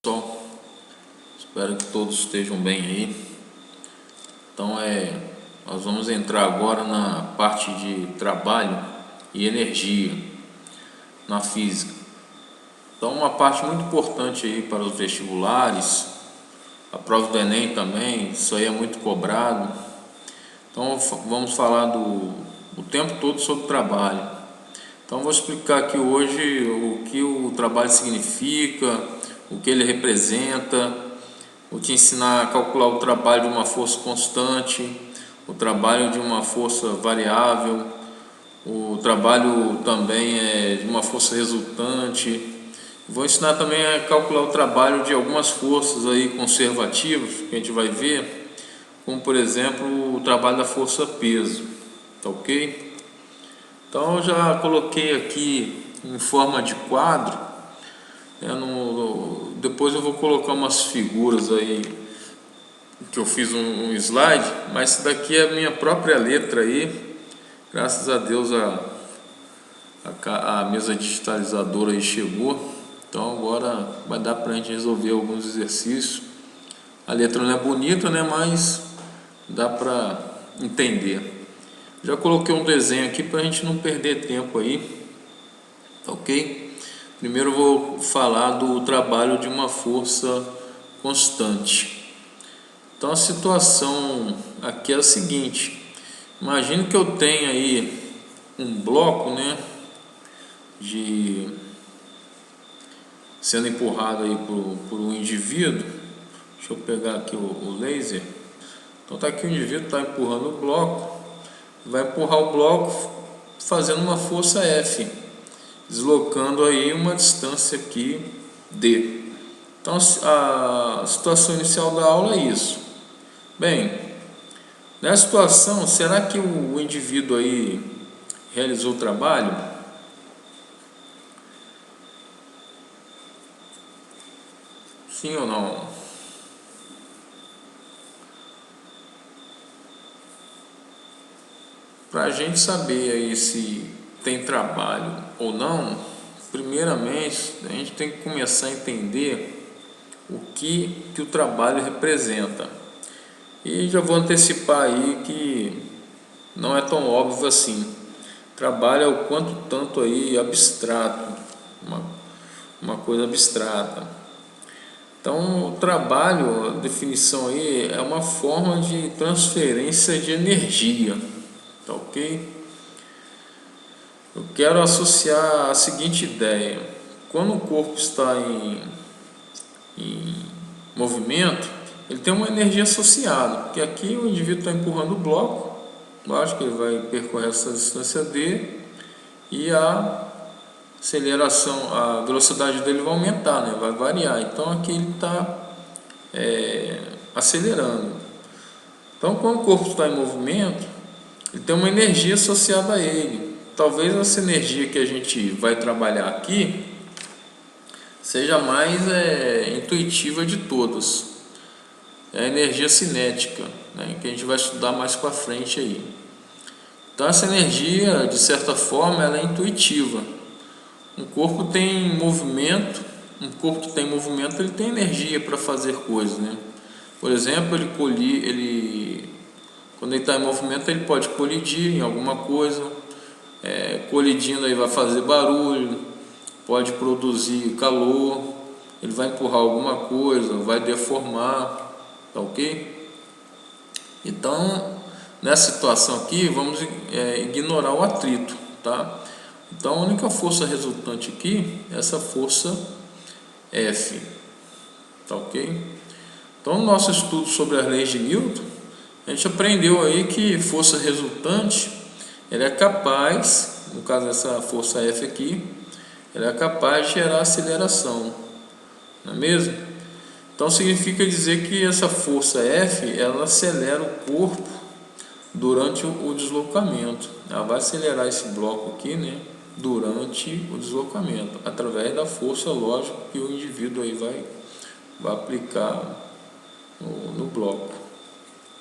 Pessoal, espero que todos estejam bem aí. Então nós vamos entrar agora na parte de trabalho e energia na física. Então uma parte muito importante aí para os vestibulares, a prova do Enem também, isso aí é muito cobrado. Então vamos falar o tempo todo sobre trabalho. Então vou explicar aqui hoje o que o trabalho significa, o que ele representa. Vou te ensinar a calcular o trabalho de uma força constante, o trabalho de uma força variável, o trabalho também de uma força resultante. Vou ensinar também a calcular o trabalho de algumas forças aí conservativas, que a gente vai ver, como por exemplo o trabalho da força peso, tá ok? Então eu já coloquei aqui em forma de quadro, depois eu vou colocar umas figuras aí que eu fiz um slide, mas isso daqui é a minha própria letra aí, graças a Deus a mesa digitalizadora aí chegou, então agora vai dar para a gente resolver alguns exercícios. A letra não é bonita, né, mas dá para entender. Já coloquei um desenho aqui para a gente não perder tempo aí, tá ok? Primeiro eu vou falar do trabalho de uma força constante. Então a situação aqui é a seguinte: imagine que eu tenha aí um bloco, né, sendo empurrado aí por um indivíduo. Deixa eu pegar aqui o laser. Então tá aqui, o indivíduo está empurrando o bloco, vai empurrar o bloco fazendo uma força F, deslocando aí uma distância aqui D. Então a situação inicial da aula é isso. Bem, nessa situação, será que o indivíduo aí realizou o trabalho? Sim ou não? Para a gente saber aí se tem trabalho ou não, primeiramente a gente tem que começar a entender o que o trabalho representa. E já vou antecipar aí que não é tão óbvio assim. Trabalho é o quanto tanto aí abstrato, uma coisa abstrata. Então o trabalho, a definição aí, é uma forma de transferência de energia, tá ok? Eu quero associar a seguinte ideia: quando o corpo está em movimento, ele tem uma energia associada, porque aqui o indivíduo está empurrando o bloco, lógico que ele vai percorrer essa distância D e a aceleração, a velocidade dele vai aumentar, né? Vai variar. Então aqui ele está acelerando. Então quando o corpo está em movimento, ele tem uma energia associada a ele. Talvez essa energia que a gente vai trabalhar aqui seja a mais intuitiva de todas. É a energia cinética, né, que a gente vai estudar mais para frente aí. Então essa energia, de certa forma, ela é intuitiva. Um corpo tem movimento, ele tem energia para fazer coisas, né? Por exemplo, quando ele está em movimento, ele pode colidir em alguma coisa, colidindo aí vai fazer barulho, pode produzir calor, ele vai empurrar alguma coisa, vai deformar, tá ok? Então, nessa situação aqui, vamos ignorar o atrito, tá? Então, a única força resultante aqui é essa força F, tá ok? Então, no nosso estudo sobre as leis de Newton, a gente aprendeu aí que força resultante, ela é capaz, no caso dessa força F aqui, ela é capaz de gerar aceleração, não é mesmo? Então significa dizer que essa força F, ela acelera o corpo durante o deslocamento. Ela vai acelerar esse bloco aqui, né, durante o deslocamento, através da força, lógico, que o indivíduo aí vai aplicar no bloco,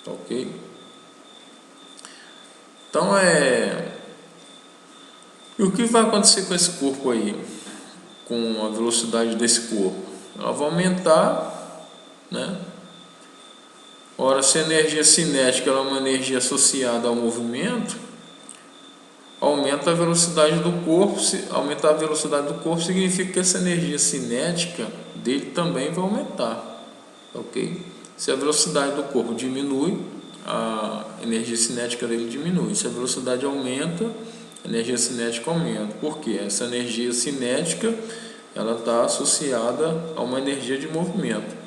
tá ok? Então e o que vai acontecer com esse corpo aí, com a velocidade desse corpo? ela vai aumentar, né? Ora, se a energia cinética ela é uma energia associada ao movimento, aumenta a velocidade do corpo. Aumentar a velocidade do corpo significa que essa energia cinética dele também vai aumentar, ok? Se a velocidade do corpo diminui, a energia cinética dele diminui. Se a velocidade aumenta, a energia cinética aumenta. Por quê? Essa energia cinética ela está associada a uma energia de movimento.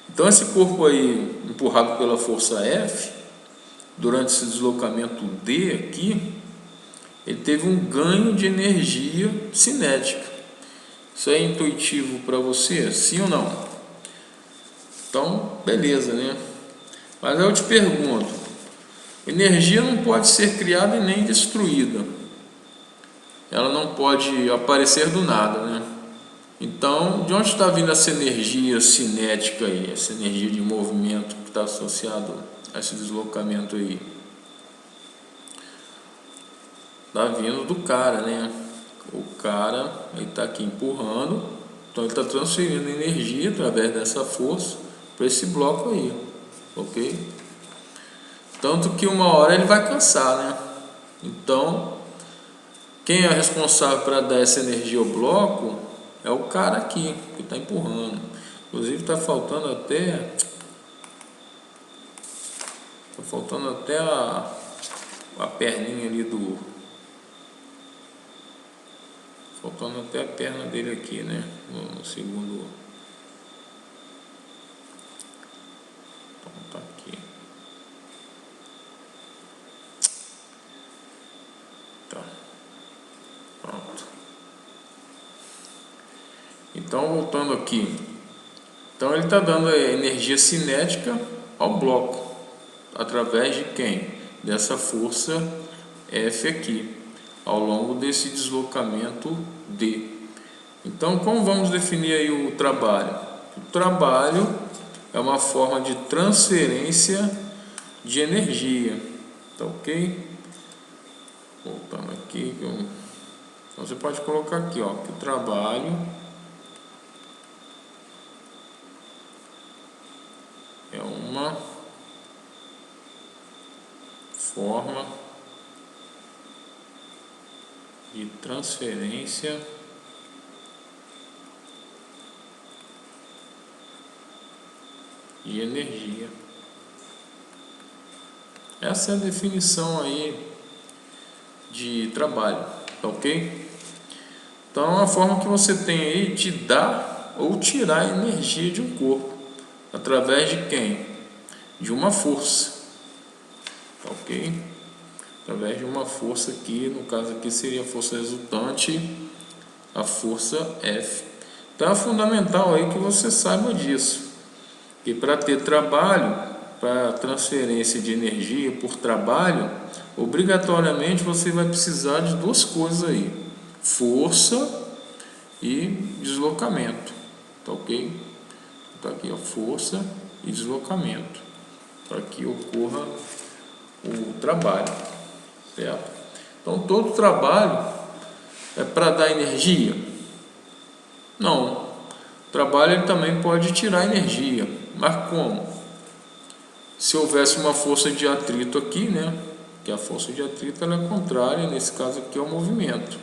Então esse corpo aí, empurrado pela força F, durante esse deslocamento D aqui, ele teve um ganho de energia cinética. Isso é intuitivo para você? Sim ou não? Então, beleza, né? Mas aí eu te pergunto, energia não pode ser criada e nem destruída. Ela não pode aparecer do nada, né? Então, de onde está vindo essa energia cinética aí, essa energia de movimento que está associado a esse deslocamento aí? Está vindo do cara, né? O cara, ele está aqui empurrando, então ele está transferindo energia através dessa força para esse bloco aí, ok? Tanto que uma hora ele vai cansar, né? Então, quem é responsável para dar essa energia ao bloco é o cara aqui, que está empurrando. Inclusive está faltando até a perninha ali do... Faltando até a perna dele aqui, né? No segundo... Então tá aqui. Tá. Pronto. Então, voltando aqui. Então, ele está dando a energia cinética ao bloco. Através de quem? Dessa força F aqui, ao longo desse deslocamento D. Então, como vamos definir aí o trabalho? O trabalho é uma forma de transferência de energia. Tá ok? Voltando aqui. Então, você pode colocar aqui, ó, que o trabalho é uma forma de transferência de energia. Essa é a definição aí de trabalho, tá ok? Então é uma forma que você tem aí de dar ou tirar energia de um corpo, através de quem? De uma força, tá ok? Através de uma força aqui, no caso aqui seria a força resultante, a força F. Então é fundamental aí que você saiba disso, que para ter trabalho, para transferência de energia por trabalho, obrigatoriamente você vai precisar de duas coisas aí: força e deslocamento, tá ok? Tá aqui a força e deslocamento, para que ocorra o trabalho, certo? Então todo trabalho é para dar energia? Não. O trabalho ele também pode tirar energia, mas como? Se houvesse uma força de atrito aqui, né? Que a força de atrito ela é contrária, nesse caso aqui, ao movimento.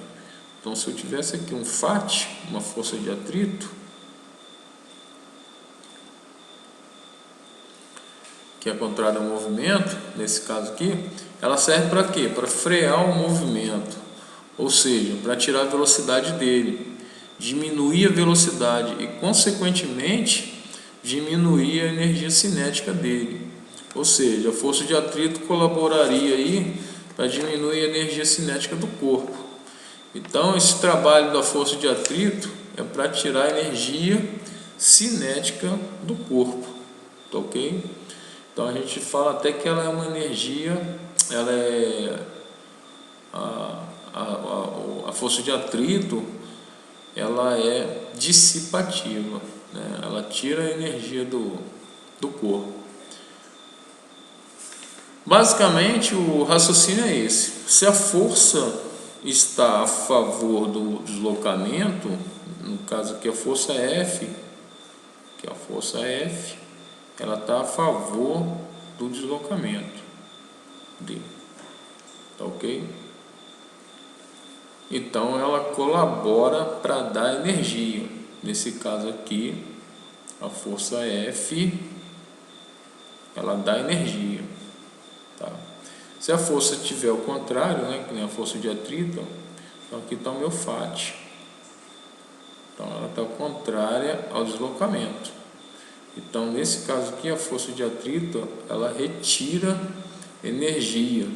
Então, se eu tivesse aqui um FAT, uma força de atrito, que é contrária ao movimento, nesse caso aqui, ela serve para quê? Para frear o movimento, ou seja, para tirar a velocidade dele, diminuir a velocidade e, consequentemente, diminuir a energia cinética dele. Ou seja, a força de atrito colaboraria aí para diminuir a energia cinética do corpo. Então, esse trabalho da força de atrito é para tirar a energia cinética do corpo, tá ok? Então, a gente fala até que ela é uma energia, ela é a força de atrito, ela é dissipativa, né? Ela tira a energia do corpo. Basicamente, o raciocínio é esse: se a força está a favor do deslocamento, no caso aqui a força F, força F, ela está a favor do deslocamento D, tá ok? Então ela colabora para dar energia. Nesse caso aqui, a força F, ela dá energia, tá? Se a força tiver ao contrário, né, que nem a força de atrito, então aqui está o meu FAT. Então ela está contrária ao deslocamento. Então nesse caso aqui, a força de atrito, ela retira energia,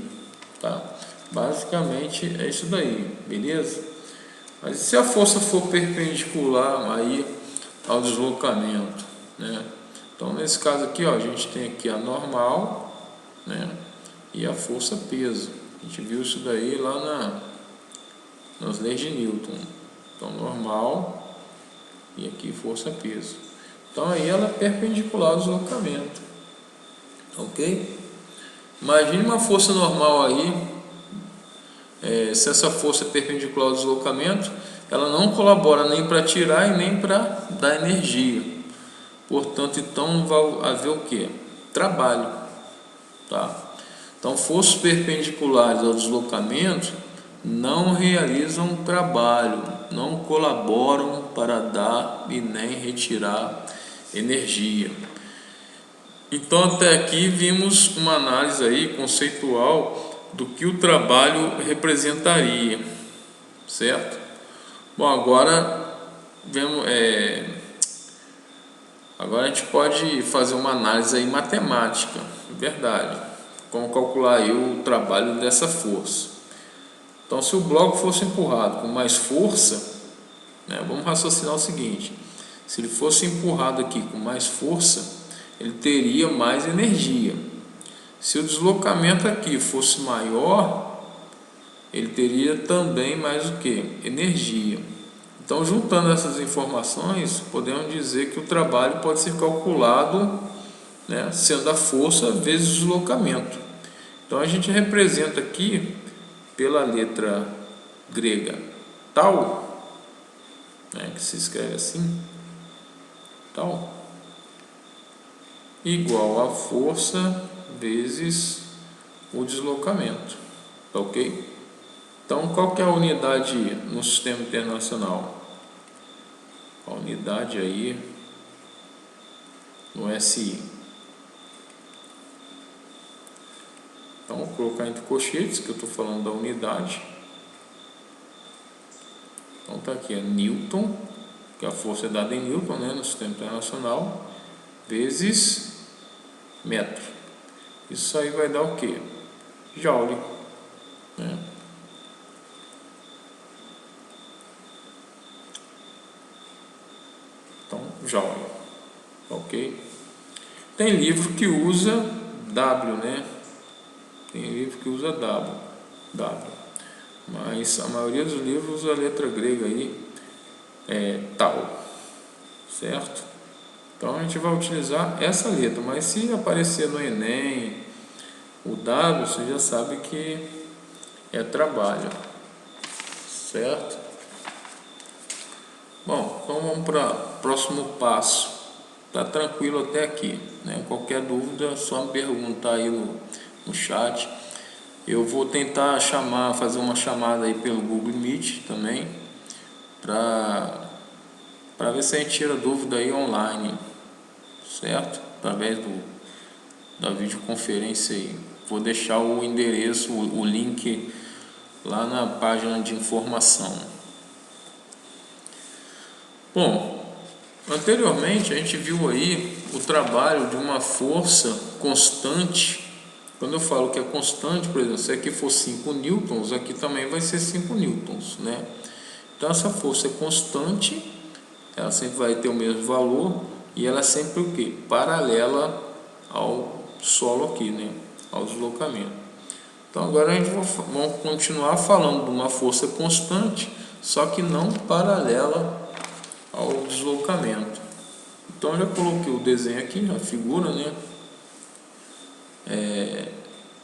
tá? Basicamente é isso daí, beleza? Mas se a força for perpendicular aí ao deslocamento, né? Então nesse caso aqui, ó, a gente tem aqui a normal, né? E a força peso. A gente viu isso daí lá nas leis de Newton. Então normal e aqui força peso. Então aí ela é perpendicular ao deslocamento, ok? Imagine uma força normal aí. Se essa força é perpendicular ao deslocamento, ela não colabora nem para tirar e nem para dar energia. Portanto, então vai haver o que? Trabalho, tá? Então, forças perpendiculares ao deslocamento não realizam trabalho, não colaboram para dar e nem retirar energia. Então, até aqui vimos uma análise aí conceitual do que o trabalho representaria, certo? Bom, agora vemos, agora a gente pode fazer uma análise aí matemática, verdade? Como calcular aí o trabalho dessa força? Então, se o bloco fosse empurrado com mais força, né, vamos raciocinar o seguinte: se ele fosse empurrado aqui com mais força, ele teria mais energia. Se o deslocamento aqui fosse maior, ele teria também mais o que? Energia. Então, juntando essas informações, podemos dizer que o trabalho pode ser calculado, né, sendo a força vezes o deslocamento. Então, a gente representa aqui pela letra grega tal, né, que se escreve assim, tal, igual a força vezes o deslocamento, tá ok? Então, qual que é a unidade no sistema internacional? A unidade aí no SI. Então, vou colocar entre colchetes, que eu estou falando da unidade. Então, está aqui, Newton, que a força é dada em Newton, né, no sistema internacional, vezes metro. Isso aí vai dar o quê? Joule, né? Então, Joule, ok? Tem livro que usa W, né? Tem livro que usa W, mas a maioria dos livros usa a letra grega aí, tal, certo? Então a gente vai utilizar essa letra, mas se aparecer no Enem o W, você já sabe que é trabalho, certo? Bom, então vamos para o próximo passo. Tá tranquilo até aqui, né? Qualquer dúvida é só me perguntar aí no chat. Eu vou tentar fazer uma chamada aí pelo Google Meet também, para ver se a gente tira dúvida aí online, certo? Através da videoconferência aí. Vou deixar o endereço, o link lá na página de informação. Bom, anteriormente a gente viu aí o trabalho de uma força constante. Quando eu falo que é constante, por exemplo, se aqui for 5 newtons, aqui também vai ser 5 newtons, né? Então essa força é constante, ela sempre vai ter o mesmo valor e ela é sempre o quê? Paralela ao solo aqui, né? Ao deslocamento. Então agora a gente vai continuar falando de uma força constante, só que não paralela ao deslocamento. Então eu já coloquei o desenho aqui, a figura, né?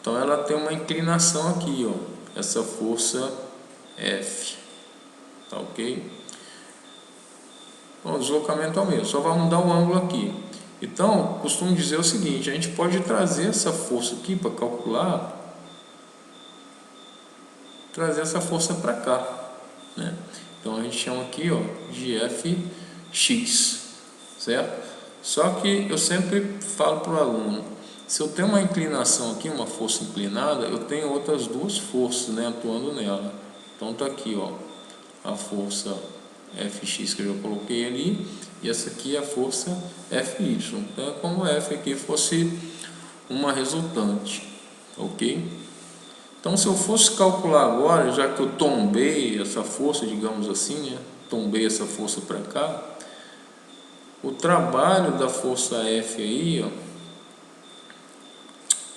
Então ela tem uma inclinação aqui, ó, essa força F, tá ok? Bom, o deslocamento é o mesmo, só vai mudar o ângulo aqui. Então, costumo dizer o seguinte: a gente pode trazer essa força aqui para calcular, trazer essa força para cá, né? Então a gente chama aqui, ó, de Fx, certo? Só que eu sempre falo para o aluno: se eu tenho uma inclinação aqui, uma força inclinada, eu tenho outras duas forças, né, atuando nela. Então tá aqui, ó, a força Fx que eu já coloquei ali, e essa aqui é a força Fy. Então é como F aqui fosse uma resultante, ok? Então, se eu fosse calcular agora, já que eu tombei essa força, digamos assim, né, tombei essa força para cá, o trabalho da força F aí, ó, o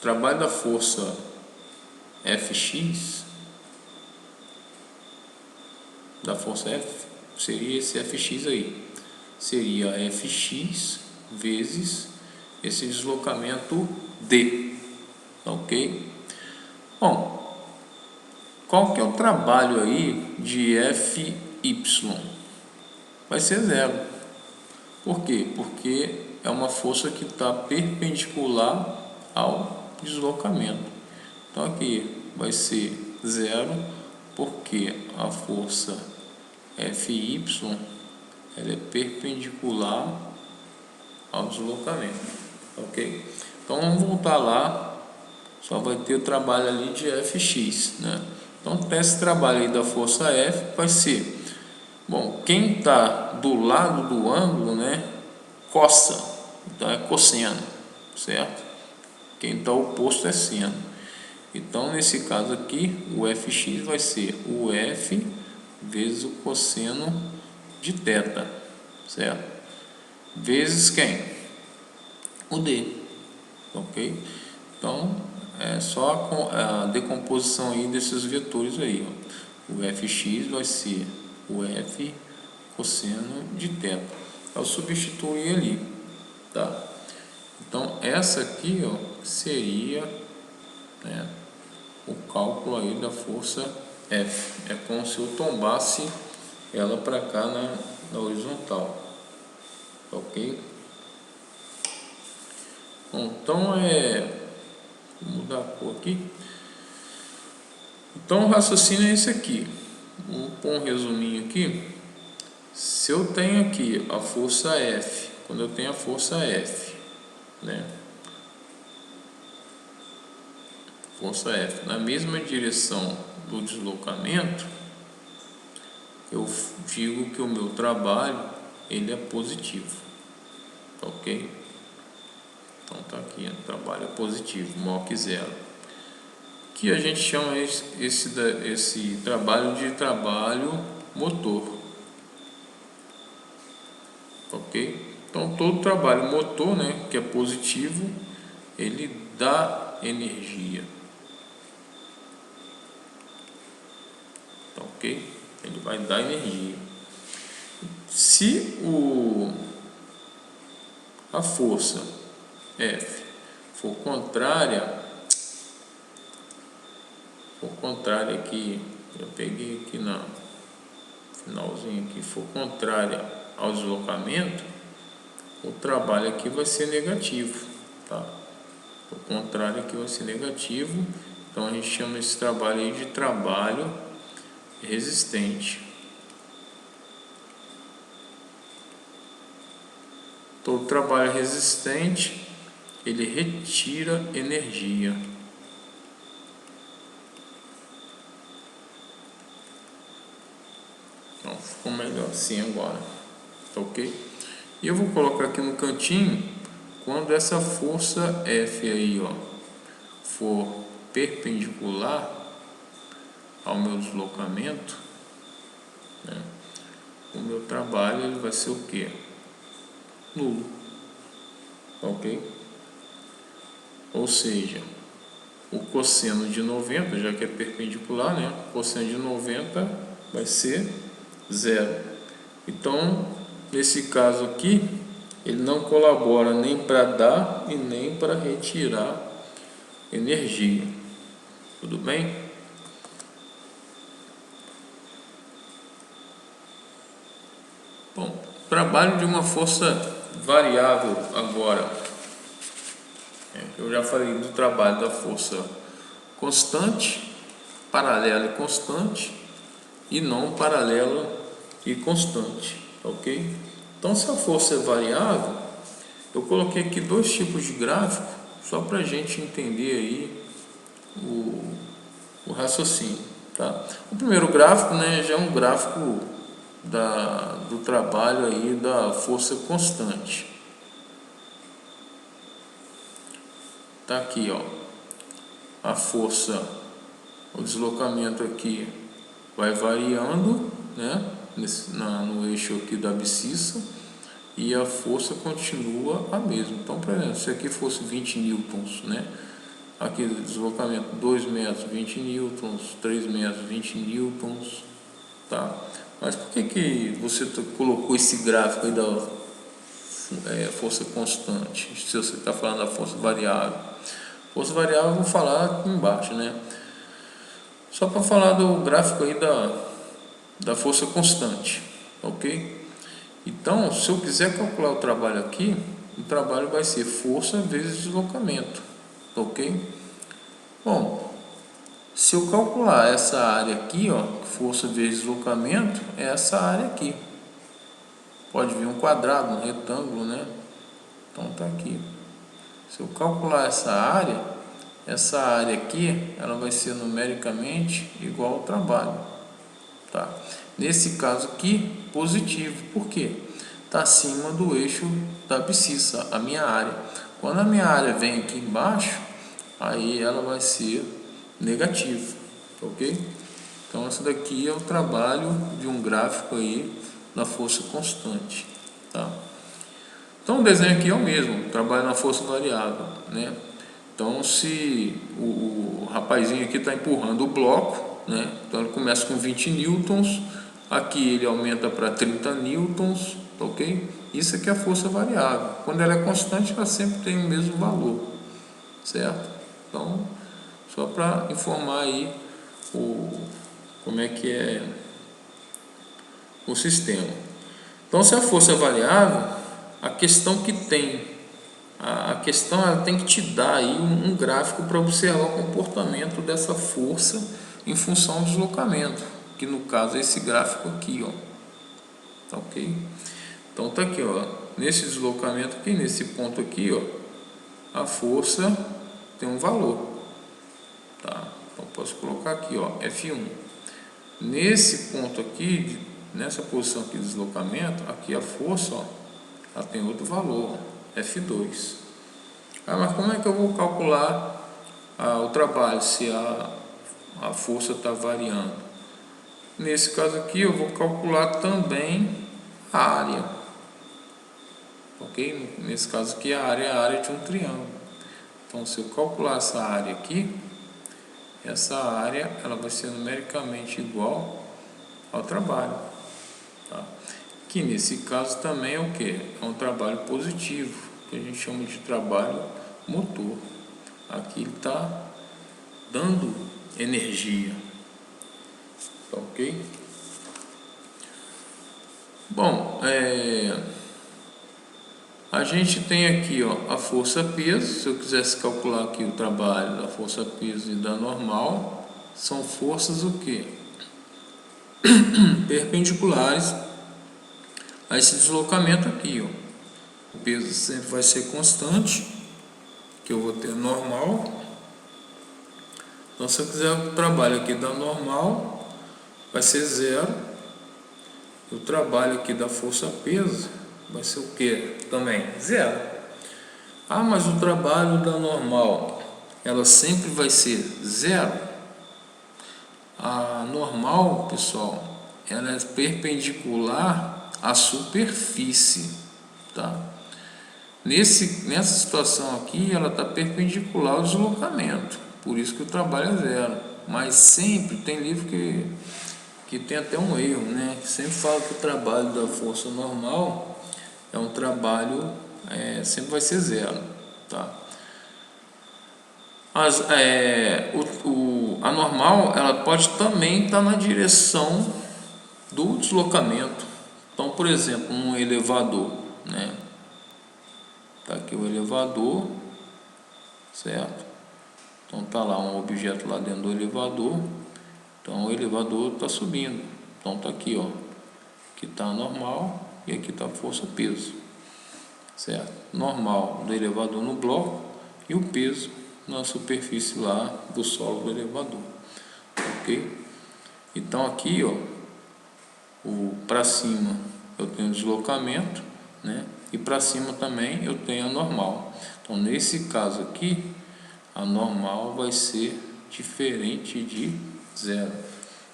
trabalho da força Fx, da força F, seria esse Fx aí, seria Fx vezes esse deslocamento D, ok? Bom, qual que é o trabalho aí de Fy? Vai ser zero. Por quê? Porque é uma força que está perpendicular ao deslocamento. Então aqui vai ser zero, porque a força Fy ela é perpendicular ao deslocamento, ok? Então vamos voltar lá, só vai ter o trabalho ali de Fx, né? Então esse trabalho aí da força F vai ser, bom, quem está do lado do ângulo, né, coça, então é cosseno, certo? Quem está oposto é seno. Então nesse caso aqui o Fx vai ser o F vezes o cosseno de θ, certo? Vezes quem? O D, ok? Então é só a decomposição aí desses vetores aí, ó. O Fx vai ser o F cosseno de θ. Eu substituir ali, tá? Então essa aqui, ó, seria, né, o cálculo aí da força F. É como se eu tombasse ela para cá na horizontal, ok? Bom, então vou mudar a cor aqui. Então o raciocínio é esse aqui. Vou pôr um resuminho aqui. Se eu tenho aqui a força F, quando eu tenho a força F, né, força F na mesma direção do deslocamento, eu digo que o meu trabalho ele é positivo, ok? Então tá aqui, trabalho é positivo, maior que zero, que a gente chama esse trabalho de trabalho motor, ok? Então todo trabalho motor, né, que é positivo, ele dá energia, ok? Ele vai dar energia. Se a força F for contrária aqui, eu peguei aqui na finalzinho aqui, for contrária ao deslocamento, o trabalho aqui vai ser negativo, tá? O contrário aqui vai ser negativo, então a gente chama esse trabalho aí de trabalho resistente. Todo trabalho resistente, ele retira energia. Então ficou melhor assim agora, ok? E eu vou colocar aqui no cantinho, quando essa força F aí, ó, for perpendicular ao meu deslocamento, né, o meu trabalho ele vai ser o que? Nulo, ok? Ou seja, o cosseno de 90, já que é perpendicular, né, o cosseno de 90 vai ser zero. Então, nesse caso aqui, ele não colabora nem para dar e nem para retirar energia. Tudo bem? Bom, trabalho de uma força variável agora, eu já falei do trabalho da força constante, paralela e constante, e não paralela e constante, ok? Então, se a força é variável, eu coloquei aqui dois tipos de gráfico, só para a gente entender aí o raciocínio, tá? O primeiro gráfico, né, já é um gráfico do trabalho aí da força constante. Tá aqui, ó, a força, o deslocamento aqui vai variando, né, no eixo aqui da abscissa, e a força continua a mesma. Então, por exemplo, se aqui fosse 20 newtons, né, aqui deslocamento 2 metros, 20 newtons, 3 metros, 20 newtons, tá? Mas por que você colocou esse gráfico aí da força constante, se você está falando da força variável? Força variável eu vou falar aqui embaixo, né? Só para falar do gráfico aí da força constante, ok? Então, se eu quiser calcular o trabalho aqui, o trabalho vai ser força vezes deslocamento, ok? Bom, se eu calcular essa área aqui, ó, força vezes deslocamento, é essa área aqui. Pode vir um quadrado, um retângulo, né? Então tá aqui. Se eu calcular essa área aqui, ela vai ser numericamente igual ao trabalho, tá? Nesse caso aqui, positivo. Por quê? Está acima do eixo da abscissa, a minha área. Quando a minha área vem aqui embaixo, aí ela vai ser negativa, ok? Então esse daqui é o trabalho de um gráfico aí da força constante, tá? Então o desenho aqui é o mesmo, trabalho na força variável, né? Então se o rapazinho aqui está empurrando o bloco, né? Então ele começa com 20 newtons, aqui ele aumenta para 30 newtons, ok? Isso aqui é a força variável. Quando ela é constante, ela sempre tem o mesmo valor, certo? Então, só para informar aí como é que é o sistema. Então, se a força é variável, a questão que tem, a questão ela tem que te dar aí um gráfico para observar o comportamento dessa força em função do deslocamento, que no caso é esse gráfico aqui, ó, tá ok? Então tá aqui, ó, nesse deslocamento aqui, nesse ponto aqui, ó, a força tem um valor, tá? Então posso colocar aqui, ó, F1. Nesse ponto aqui, nessa posição aqui de deslocamento, aqui a força, ó, ela tem outro valor, ó, F2. Ah, mas como é que eu vou calcular o trabalho se a força está variando? Nesse caso aqui eu vou calcular também a área, ok? Nesse caso aqui a área é a área de um triângulo. Então se eu calcular essa área aqui, essa área ela vai ser numericamente igual ao trabalho, tá? Que nesse caso também é o que? É um trabalho positivo, que a gente chama de trabalho motor. Aqui ele está dando energia, tá ok? Bom, a gente tem aqui, ó, a força peso. Se eu quisesse calcular aqui o trabalho da força peso e da normal, são forças o que? Perpendiculares a esse deslocamento aqui, ó. O peso sempre vai ser constante, que eu vou ter normal. Então se eu quiser o trabalho aqui da normal, vai ser zero. O trabalho aqui da força peso vai ser o que? Também zero. Ah, mas o trabalho da normal, ela sempre vai ser zero? A normal, pessoal, ela é perpendicular à superfície, tá? Nessa situação aqui, ela está perpendicular ao deslocamento, por isso que o trabalho é zero. Mas sempre tem livro que tem até um erro, né? Que sempre fala que o trabalho da força normal é um trabalho, sempre vai ser zero, tá? A normal, ela pode também estar na direção do deslocamento. Então, por exemplo, num elevador, né? Tá aqui o elevador, certo? Então tá lá um objeto lá dentro do elevador. Então o elevador está subindo. Então tá aqui, ó, aqui tá normal e aqui tá força peso, certo? Normal do elevador no bloco e o peso na superfície lá do solo do elevador, ok? Então aqui, ó, o para cima eu tenho deslocamento, né? E para cima também eu tenho a normal. Então nesse caso aqui a normal vai ser diferente de zero.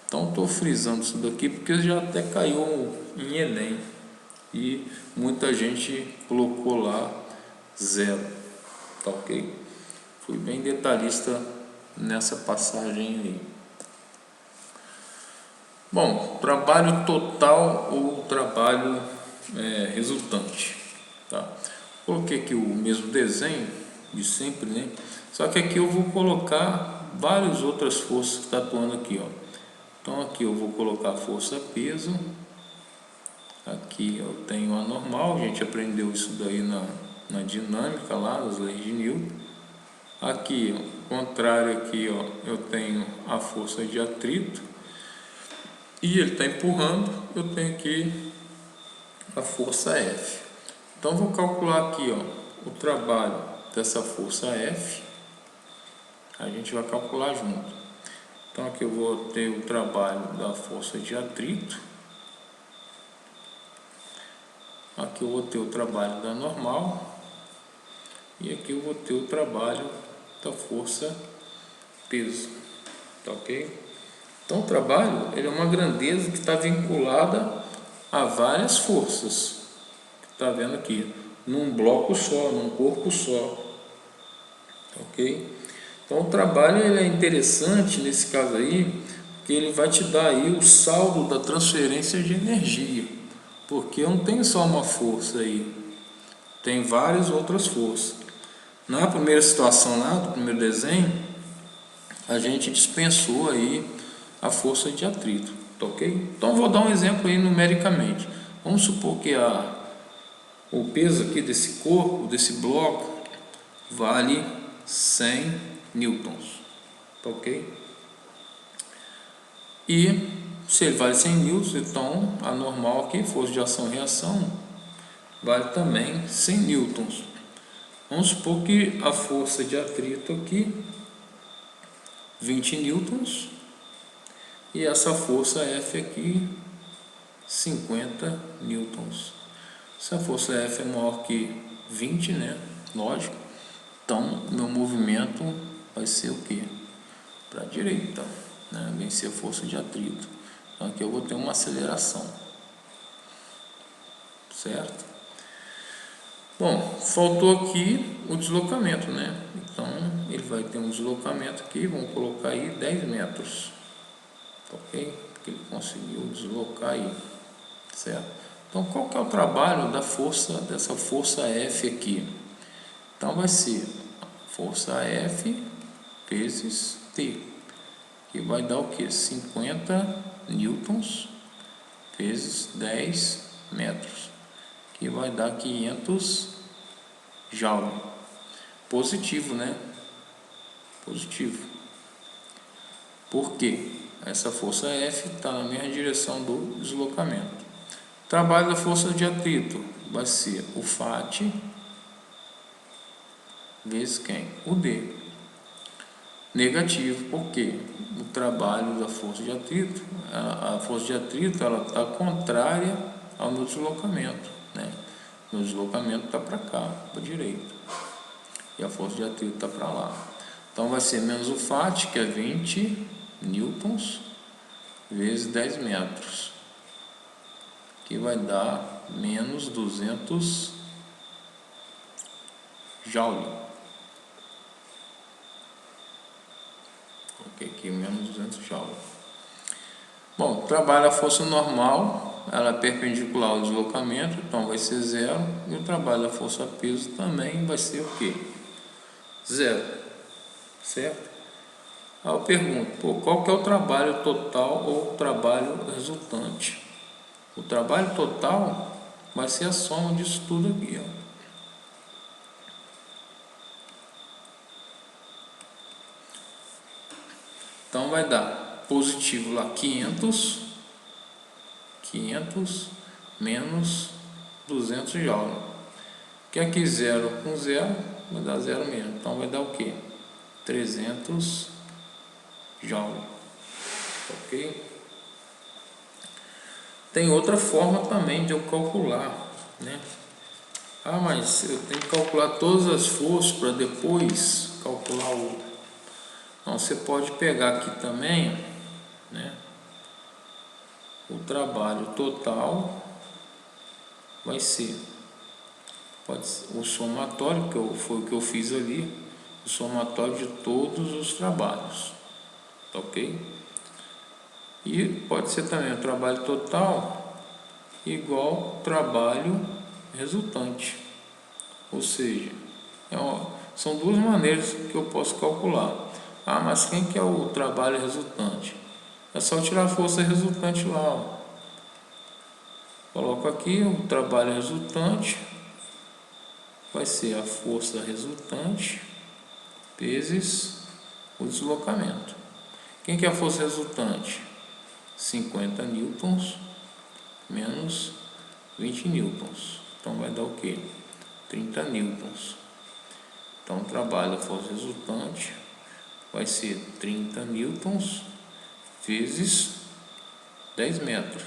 Então estou frisando isso daqui porque já até caiu em Enem e muita gente colocou lá zero, tá ok? Fui bem detalhista nessa passagem aí. Bom, trabalho total ou trabalho resultante, tá? Coloquei aqui o mesmo desenho de sempre, né? Só que aqui eu vou colocar várias outras forças que estão atuando aqui, ó. Então aqui eu vou colocar força peso. Aqui eu tenho a normal, a gente aprendeu isso daí na dinâmica lá, das leis de Newton. Aqui, ó, contrário aqui, ó, eu tenho a força de atrito. E ele está empurrando, eu tenho aqui a força F. Então vou calcular aqui, ó, o trabalho dessa força F. A gente vai calcular junto. Então aqui eu vou ter o trabalho da força de atrito. Aqui eu vou ter o trabalho da normal. E aqui eu vou ter o trabalho da força peso. Tá ok? Então o trabalho ele é uma grandeza que está vinculada a várias forças. Está vendo aqui? Num bloco só, num corpo só. Ok? Então o trabalho ele é interessante nesse caso aí, porque ele vai te dar aí o saldo da transferência de energia. Porque não tem só uma força aí, tem várias outras forças. Na primeira situação lá, do primeiro desenho, a gente dispensou aí a força de atrito, tá ok? Então vou dar um exemplo aí numericamente. Vamos supor que o peso aqui desse corpo, desse bloco, vale 100 newtons, tá ok? E se ele vale 100 newtons, então a normal aqui, força de ação e reação, vale também 100 newtons. Vamos supor que a força de atrito aqui, 20 newtons, e essa força F aqui, 50 newtons. Se a força F é maior que 20, né? Lógico. Então, meu movimento vai ser o que? Para a direita, né? Vencer a força de atrito. Então, aqui eu vou ter uma aceleração. Certo? Bom, faltou aqui o deslocamento, né? Então, ele vai ter um deslocamento aqui, vamos colocar aí 10 metros. Ok? Porque ele conseguiu deslocar aí, certo? Então qual que é o trabalho da força, dessa força F aqui? Então vai ser força F vezes T, que vai dar o que? 50 newtons vezes 10 metros, que vai dar 500 joule. Positivo, né? Positivo. Por quê? Essa força F está na mesma direção do deslocamento. O trabalho da força de atrito vai ser o FAT vezes quem? O D. Negativo, porque o trabalho da força de atrito, a força de atrito ela está contrária ao meu deslocamento, né? Meu deslocamento está para cá, para a direita, e a força de atrito está para lá. Então vai ser menos o FAT, que é 20 newtons vezes 10 metros, que vai dar menos 200 joule. Coloquei aqui menos 200 joule. Bom, trabalho a força normal, ela é perpendicular ao deslocamento, então vai ser zero. E o trabalho da força peso também vai ser o quê? Zero, certo? Aí eu pergunto, qual que é o trabalho total ou o trabalho resultante? O trabalho total vai ser a soma disso tudo aqui, ó. Então vai dar positivo lá 500 menos 200 joules. Que aqui 0 com 0 vai dar 0 mesmo. Então vai dar o que? 300 joules. Ok? Tem outra forma também de eu calcular, né? Ah, mas eu tenho que calcular todas as forças para depois calcular o... Então você pode pegar aqui também, né? O trabalho total vai ser, pode ser o somatório, foi o que eu fiz ali, o somatório de todos os trabalhos, tá ok? E pode ser também o trabalho total igual trabalho resultante, ou seja, são duas maneiras que eu posso calcular. Ah, mas quem que é o trabalho resultante? É só tirar a força resultante lá, ó. Coloco aqui o trabalho resultante, vai ser a força resultante vezes o deslocamento. Quem que é a força resultante? 50 newtons menos 20 newtons. Então vai dar o que? 30 newtons. Então o trabalho da força resultante vai ser 30 newtons vezes 10 metros.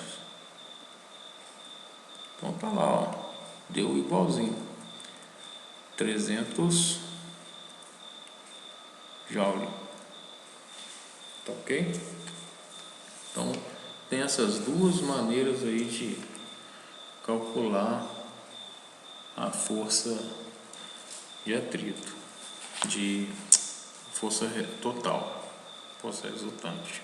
Então tá lá, ó, deu igualzinho, 300 joules, tá ok? Então tem essas duas maneiras aí de calcular a força de atrito, de força total, força resultante.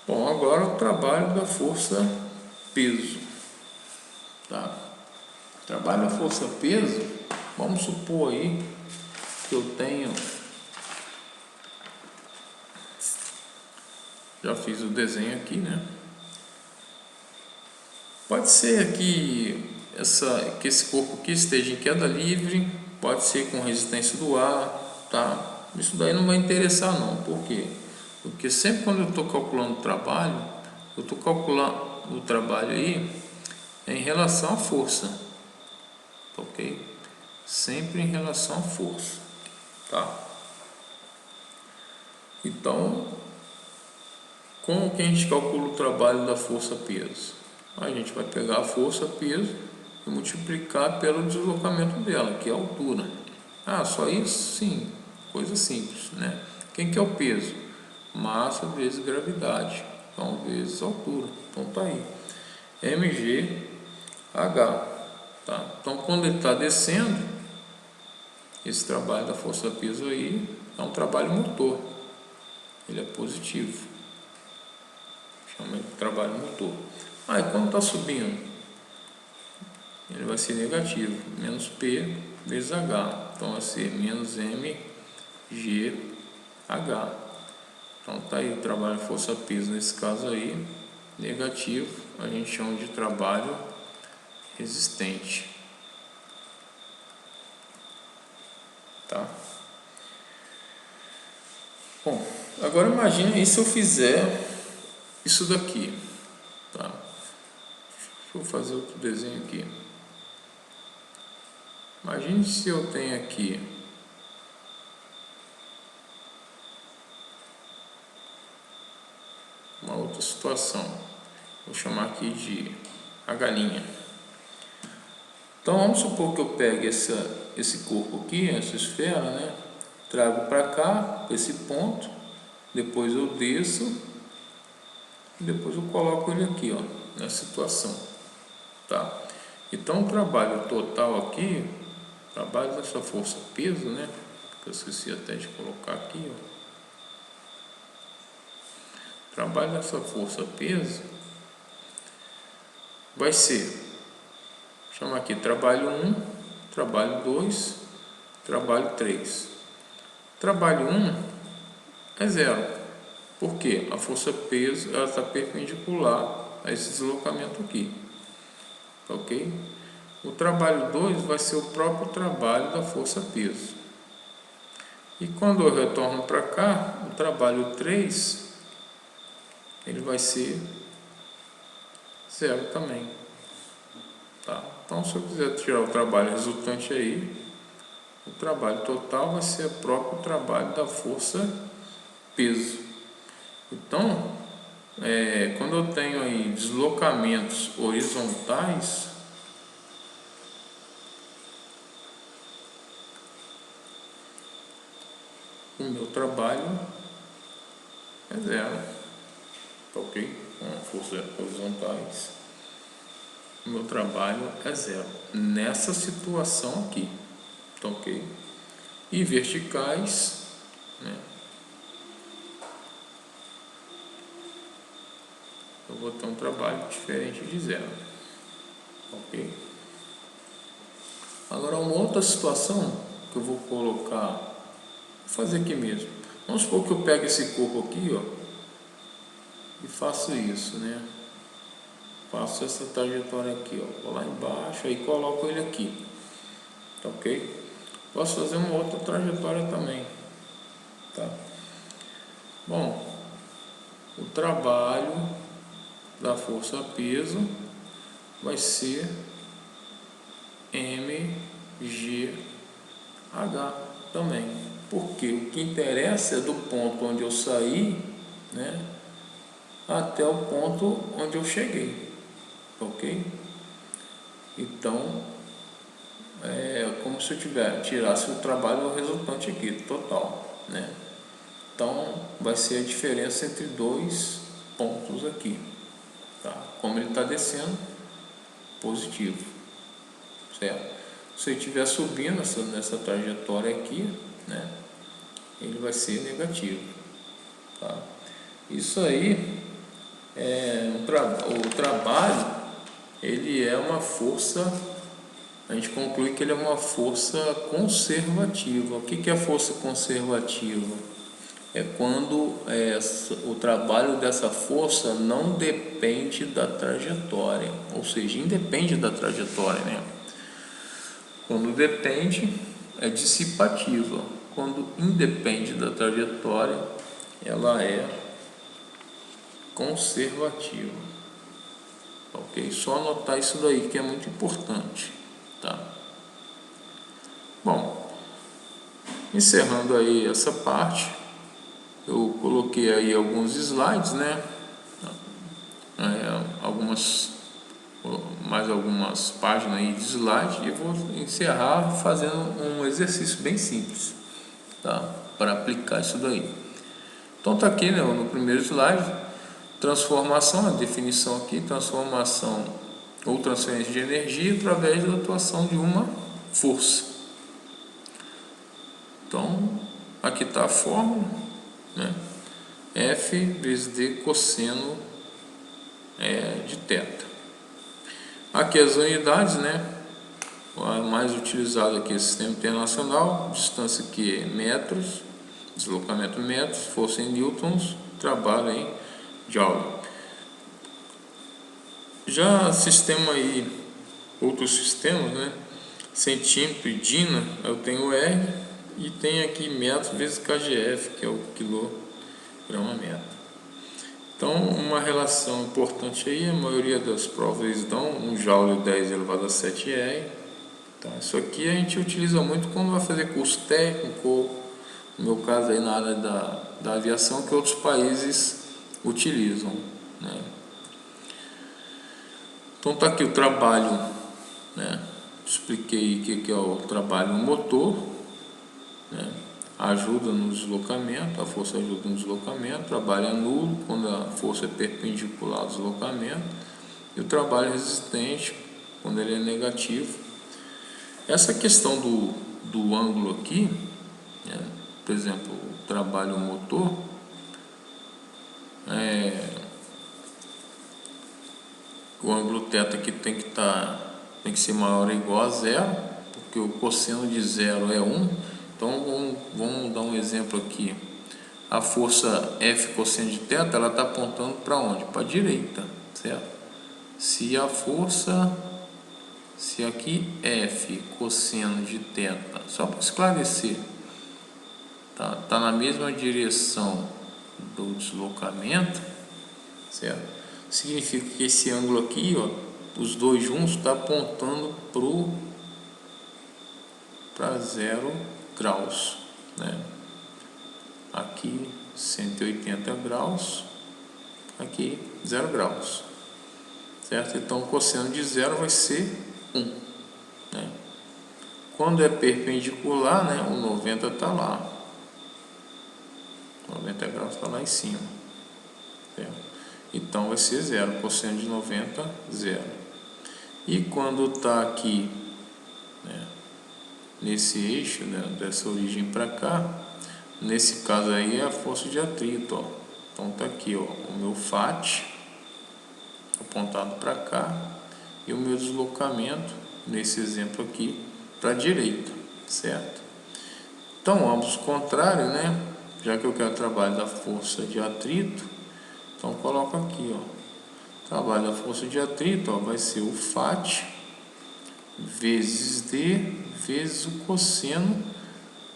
Bom, agora o trabalho da força peso, tá? Trabalho da força peso, vamos supor aí que eu tenho, já fiz o desenho aqui, né? Pode ser que esse corpo aqui esteja em queda livre, pode ser com resistência do ar, tá? Isso daí não vai interessar não, por quê? Porque sempre quando eu estou calculando o trabalho, eu estou calculando o trabalho aí em relação à força, tá ok? Sempre em relação à força, tá? Então, como que a gente calcula o trabalho da força-peso? A gente vai pegar a força-peso e multiplicar pelo deslocamento dela, que é a altura. Ah, só isso? Sim, coisa simples, né? Quem que é o peso? Massa vezes gravidade, então vezes altura. Então tá aí, mgh, tá? Então quando ele está descendo, esse trabalho da força-peso aí é um trabalho motor, ele é positivo, chama de trabalho motor. Aí quando está subindo, ele vai ser negativo, menos P vezes H, então vai ser menos mgh. Então tá aí o trabalho de força-peso, nesse caso aí, negativo, a gente chama de trabalho resistente, tá? Bom, agora imagine aí se eu fizer isso daqui, tá? Deixa eu fazer outro desenho aqui. Imagine se eu tenho aqui uma outra situação, vou chamar aqui de a galinha. Então vamos supor que eu pegue esse corpo aqui, essa esfera, né? Trago para cá, esse ponto, depois eu desço e depois eu coloco ele aqui, ó, nessa situação, tá? Então o trabalho total aqui, trabalho dessa força peso, né? Que eu esqueci até de colocar aqui, ó. Trabalho dessa força peso vai ser, vou chamar aqui trabalho 1, trabalho 2, trabalho 3. Trabalho 1 é 0. Por quê? A força peso ela está perpendicular a esse deslocamento aqui, ok? O trabalho 2 vai ser o próprio trabalho da força peso. E quando eu retorno para cá, o trabalho 3, ele vai ser 0 também. Tá? Então, se eu quiser tirar o trabalho resultante aí, o trabalho total vai ser o próprio trabalho da força peso. Então, quando eu tenho aí deslocamentos horizontais, o meu trabalho é 0, tá ok? Com forças horizontais, o meu trabalho é 0 nessa situação aqui, tá ok? E verticais, né? Eu vou ter um trabalho diferente de 0, ok? Agora, uma outra situação que eu vou colocar, vou fazer aqui mesmo. Vamos supor que eu pego esse corpo aqui, ó, e faço isso, né? Faço essa trajetória aqui, ó, vou lá embaixo, aí coloco ele aqui, tá ok? Posso fazer uma outra trajetória também, tá? Bom, o trabalho da força peso vai ser mgh também, porque o que interessa é do ponto onde eu saí, né, até o ponto onde eu cheguei, ok? Então é como se eu tirasse o trabalho resultante aqui, total, né? Então vai ser a diferença entre dois pontos aqui, tá? Como ele está descendo, positivo, certo? Se ele estiver subindo nessa trajetória aqui, né, ele vai ser negativo, tá? Isso aí o trabalho, ele é uma força, a gente conclui que ele é uma força conservativa. O que é força conservativa? É quando o trabalho dessa força não depende da trajetória, ou seja, independe da trajetória, né? Quando depende, é dissipativa. Quando independe da trajetória, ela é conservativa. Ok? Só anotar isso daí que é muito importante, tá? Bom, encerrando aí essa parte, eu coloquei aí alguns slides, né? Mais algumas páginas aí de slide, e vou encerrar fazendo um exercício bem simples, tá? Para aplicar isso daí. Então tá aqui, né, no primeiro slide, transformação, a definição aqui, transformação ou transferência de energia através da atuação de uma força. Então, aqui está a fórmula, né? F vezes D cosseno de θ. Aqui as unidades, né? A mais utilizada aqui é o sistema internacional, distância aqui é metros, deslocamento metros, força em newtons, trabalho em joule. Já sistema aí, outros sistemas, né? Centímetro e dina, eu tenho R e tem aqui metros vezes kgf, que é o quilograma metro. Então, uma relação importante aí, a maioria das provas eles dão 1 joule 10 elevado a 7 R. Então, isso aqui a gente utiliza muito quando vai fazer curso técnico, no meu caso aí na área da aviação, que outros países utilizam, né? Então tá aqui o trabalho, né? Expliquei o que é o trabalho no motor, né? Ajuda no deslocamento, a força ajuda no deslocamento, o trabalho é nulo quando a força é perpendicular ao deslocamento, e o trabalho resistente quando ele é negativo. Essa questão do ângulo aqui, né? Por exemplo, o trabalho motor, o ângulo θ aqui tem que ser maior ou igual a 0, porque o cosseno de 0 é 1. Então vamos dar um exemplo aqui. A força F cosseno de θ, ela está apontando para onde? Para a direita, certo? Se aqui F cosseno de θ, só para esclarecer, tá na mesma direção do deslocamento, certo? Significa que esse ângulo aqui, ó, os dois juntos está apontando para 0 graus, né? Aqui 180 graus, aqui 0 graus, certo? Então o cosseno de 0 vai ser 1, né? Quando é perpendicular, né, o 90 está lá, 90 graus está lá em cima, certo? Então vai ser 0, cosseno de 90, 0. E quando está aqui, né, nesse eixo, né, dessa origem para cá, nesse caso aí é a força de atrito, ó. Então tá aqui, ó, o meu FAT apontado para cá e o meu deslocamento, nesse exemplo aqui, para a direita, certo? Então ambos contrários, né? Já que eu quero trabalho da força de atrito, então coloco aqui, ó, trabalho da força de atrito, ó, vai ser o FAT vezes D vezes o cosseno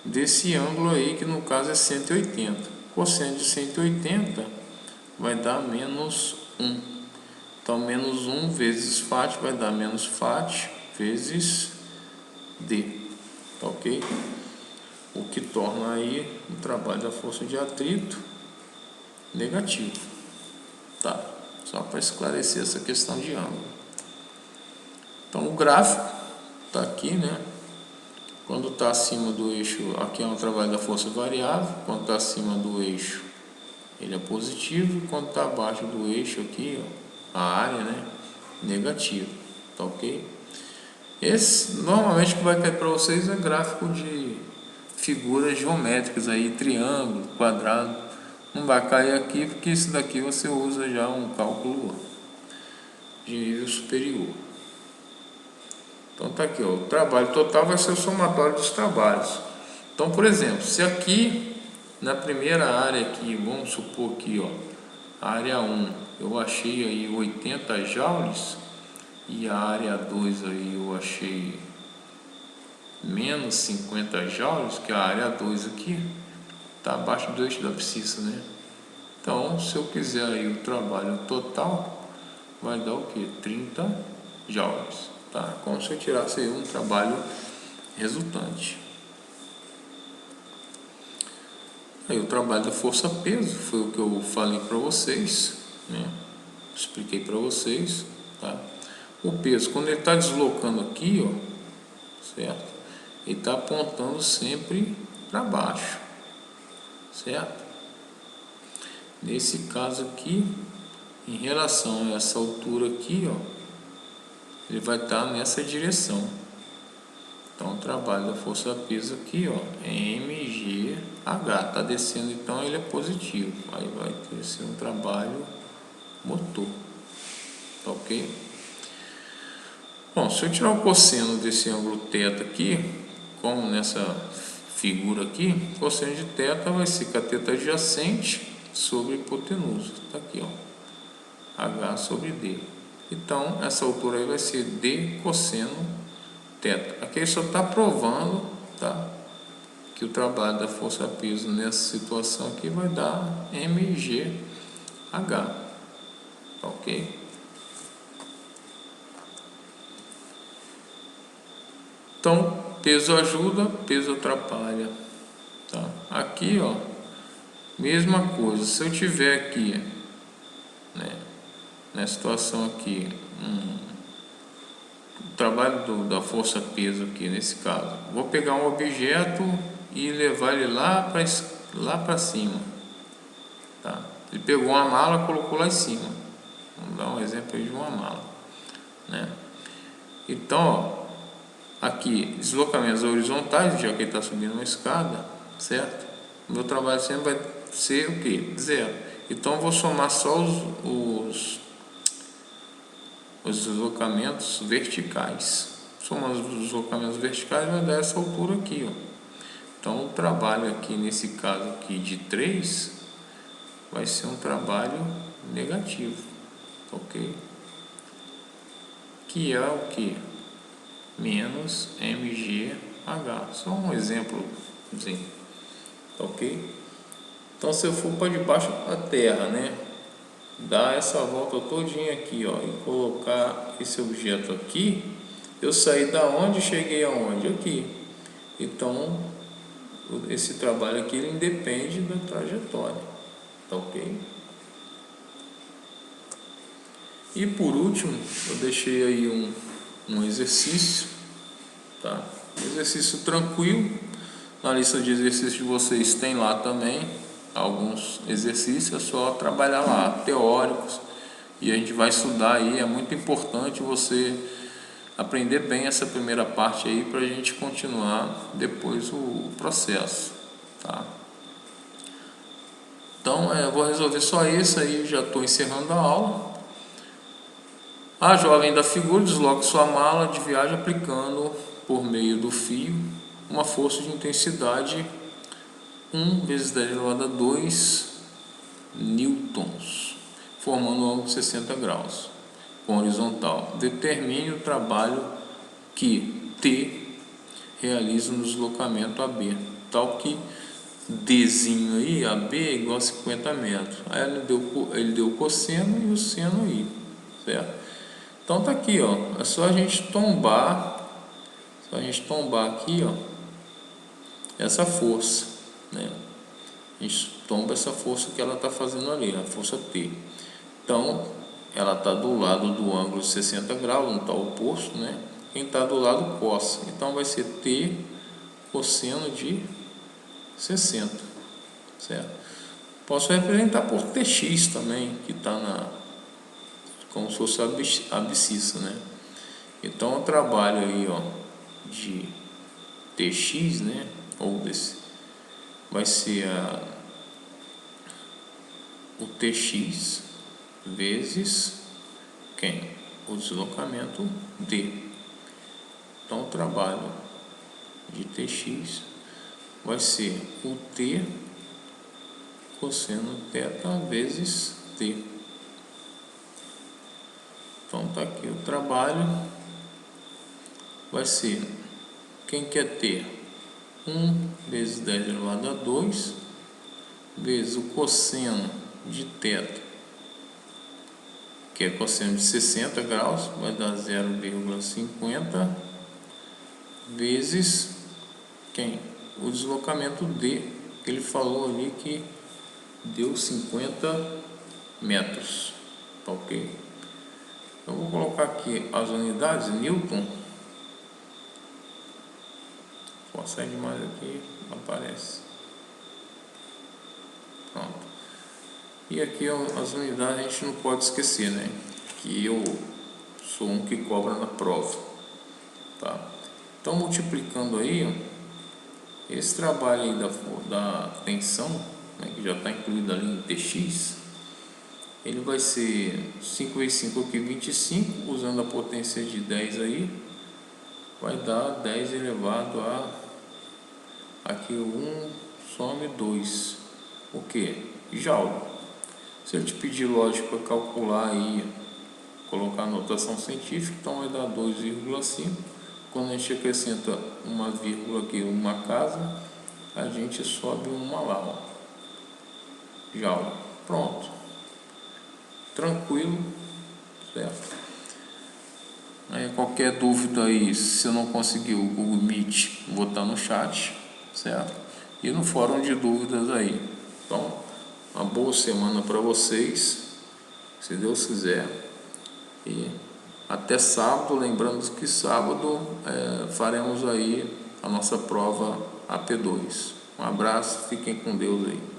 desse ângulo aí, que no caso é 180. Cosseno de 180 vai dar menos 1. Então menos 1 vezes FAT vai dar menos FAT vezes D, tá ok? O que torna aí o trabalho da força de atrito negativo, tá? Só para esclarecer essa questão de ângulo. Então o gráfico está aqui, né? Quando está acima do eixo, aqui é um trabalho da força variável. Quando está acima do eixo, ele é positivo. E quando está abaixo do eixo aqui, ó, a área, né, negativo, tá ok? Esse normalmente que vai cair para vocês é gráfico de figuras geométricas aí, triângulo, quadrado. Não vai cair aqui porque isso daqui você usa já um cálculo de nível superior. Então tá aqui, ó, o trabalho total vai ser o somatório dos trabalhos. Então, por exemplo, se aqui na primeira área aqui, vamos supor aqui, ó, área 1, eu achei aí 80 joules e a área 2 aí eu achei menos 50 joules, que a área 2 aqui está abaixo do eixo da abscissa, né? Então, se eu quiser aí o trabalho total, vai dar o que? 30 joules, tá? Como se eu tirasse aí um trabalho resultante. Aí o trabalho da força-peso foi o que eu falei para vocês, né? Expliquei para vocês, tá? O peso, quando ele está deslocando aqui, ó, certo? Ele está apontando sempre para baixo, certo? Nesse caso aqui, em relação a essa altura aqui, ó, ele vai estar nessa direção. Então o trabalho da força-peso aqui, ó, é mgh, está descendo, então ele é positivo. Aí vai ter ser um trabalho motor, tá ok? Bom, se eu tirar o cosseno desse ângulo θ aqui, como nessa figura aqui, o cosseno de θ vai ser cateto adjacente sobre hipotenusa, tá aqui, ó, h sobre d. Então essa altura aí vai ser d cosseno θ. Aqui ele só está provando, tá, que o trabalho da força-peso nessa situação aqui vai dar mgh, tá ok? Então peso ajuda, peso atrapalha, tá? Aqui, ó, mesma coisa. Se eu tiver aqui, né, nessa situação aqui, o trabalho da força-peso aqui nesse caso, vou pegar um objeto e levar ele lá para cima, tá? Ele pegou uma mala, colocou lá em cima. Vamos dar um exemplo aí de uma mala, né? Então, ó, aqui deslocamentos horizontais, já que ele está subindo uma escada, certo? O meu trabalho sempre vai ser o que? 0. Então eu vou somar só os deslocamentos verticais. Somando os deslocamentos verticais vai dar essa altura aqui, ó. Então o trabalho aqui nesse caso aqui de 3 vai ser um trabalho negativo, ok? Que é o que? Menos mgh. Só um exemplozinho, tá ok? Então se eu for para debaixo da terra, né, dar essa volta todinha aqui, ó, e colocar esse objeto aqui, eu saí da onde e cheguei aonde? Aqui. Então esse trabalho aqui ele independe da trajetória, tá ok? E por último, eu deixei aí um exercício, tá? Exercício tranquilo. Na lista de exercícios de vocês tem lá também alguns exercícios, é só trabalhar lá, teóricos, e a gente vai estudar aí. É muito importante você aprender bem essa primeira parte aí para a gente continuar depois o processo, tá? Então eu vou resolver só esse aí, já estou encerrando a aula. A jovem da figura desloca sua mala de viagem aplicando por meio do fio uma força de intensidade 1 vezes 10 elevado a 2 newtons, formando um ângulo de 60 graus com horizontal. Determine o trabalho que T realiza no deslocamento AB, tal que Dzinho aí, AB é igual a 50 metros. Aí ele deu o cosseno e o seno aí, certo? Então tá aqui, ó, é só a gente tombar, aqui, ó, essa força, né? A gente tomba essa força que ela tá fazendo ali, a força T. Então ela tá do lado do ângulo de 60 graus, não tá oposto, né? Quem tá do lado cossa, então vai ser T cosseno de 60, certo? Posso representar por TX também, que tá como se fosse a abscissa, né? Então o trabalho aí, ó, de TX, né, ou desse, vai ser o TX vezes quem? O deslocamento D. Então o trabalho de TX vai ser o T cosseno θ vezes T. Então tá aqui o trabalho, vai ser, quem quer ter 1 vezes 10 elevado a 2 vezes o cosseno de θ, que é cosseno de 60 graus, vai dar 0,50 vezes quem? O deslocamento D, que ele falou ali que deu 50 metros, tá ok? Eu vou colocar aqui as unidades, Newton. Forçar demais aqui, aparece. Pronto. E aqui as unidades a gente não pode esquecer, né? Que eu sou um que cobra na prova, tá? Então multiplicando aí, ó, esse trabalho aí da tensão, né, que já está incluído ali em TX, ele vai ser 5 vezes 5 aqui, 25, usando a potência de 10 aí, vai dar 10 elevado a, aqui 1 some 2, o que? Joule. Se eu te pedir lógico para calcular aí, colocar a notação científica, então vai dar 2,5, quando a gente acrescenta uma vírgula aqui, uma casa, a gente sobe uma lá, ó. Joule. Pronto. Tranquilo, certo? Aí qualquer dúvida aí, se eu não conseguir o Google Meet, vou botar no chat, certo? E no fórum de dúvidas aí. Então, uma boa semana para vocês, se Deus quiser. E até sábado, lembrando que sábado faremos aí a nossa prova AP2. Um abraço, fiquem com Deus aí.